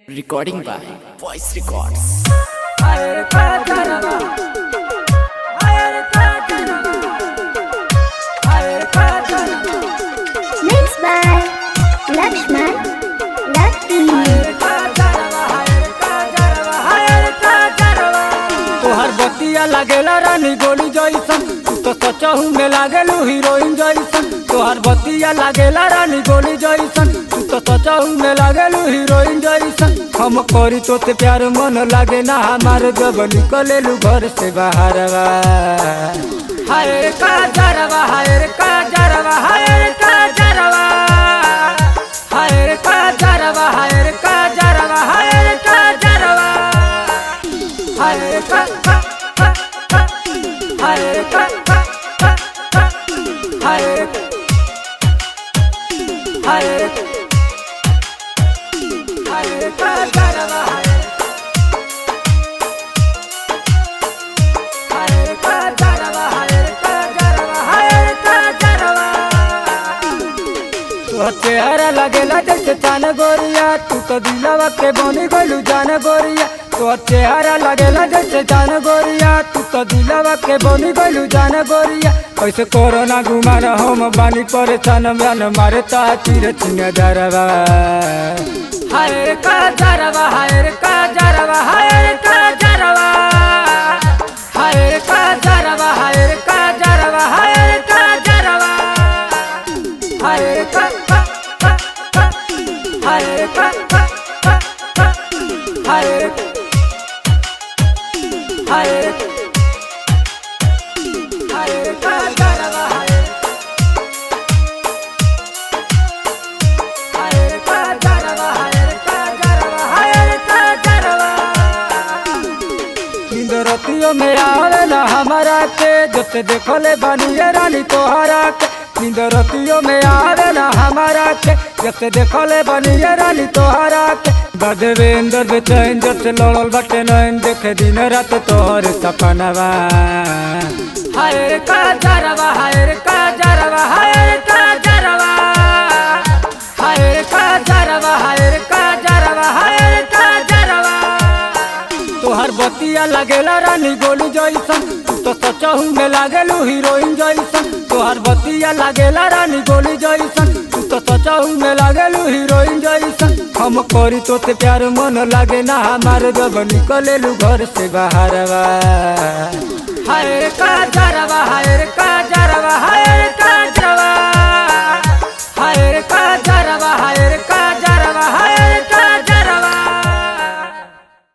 Recording by Voice Records. Mixed by Lakshman Lucky. तोहर बतिया लागेला रानी गोली जैसन, तो सचहू में लागेलू हीरोइन जैसन। तोहर बतिया लागेला रानी गोली जैसन, तो सचहू में लागेलू हीरोइन जैसन। हम करी तो ते प्यार मन लागे ना हमार जब निकलेलू घर से बाहर। हाय रे काजरवा, हाय रे काजरवा, हाय रे काजरवा, हाय रे काजरवा, हाय रे काजरवा, हाय रे काजरवा, हाय रे का हाय रे का हाय रे हाय रे हाय रे काजरवा, हाय रे काजरवा, हाय रे काजरवा, हाय रे काजरवा। तो चेहरा लगेला जैसे चान गोरिया, तू तो दिलवा के बनी गलू जान गोरिया। तो चेहरा लगेला जैसे जान गोरिया, तू तो दिलवा के बनी गलू जान गोरिया। कैसे कोरोना घुमा न हम बानी परेशान मन मारे तीर चिंगा जरवा। हाय रे काजरवा, हाय रे काजरवा, हाय रे काजरवा, हाय रे काजरवा, हाय रे काजरवा, हाय रे काजरवा, हाय रे का हाय रे का हाय रे हाय रे हाय रे काजरवा, हाय रे काजरवा, हाय रे काजरवा, हाय रे काजरवा। नींद रातियों में आवे ना हमारा के, जब देखले बानिए रानी तोहरा के। नींद रातियों में आवे ना हमारा के, जब देखले बानिए रानी तोहरा के। बदवेंद्र बेचैन जब लड़ल बटे नैन, देखे दिन रात तोहर सपनवा। हाय रे काजरवा, हाय रे काजरवा, हाय रे काजरवा, हाय रे काजरवा, हाय रे काजरवा, हाय रे काजरवा। तोहर बतिया लगेला रानी गोली जैसन, तो सचहू में लागेलू हीरोइन जैसन। तोहर बतिया लागेला रानी गोली जैसन, तो सचहू में लागेलू हीरोइन जैसन। हम करी तो ते प्यार मन लागे ना हमार जब निकलेलू घर से बाहर। हाय रे काजरवा, हाय रे काजरवा, हाय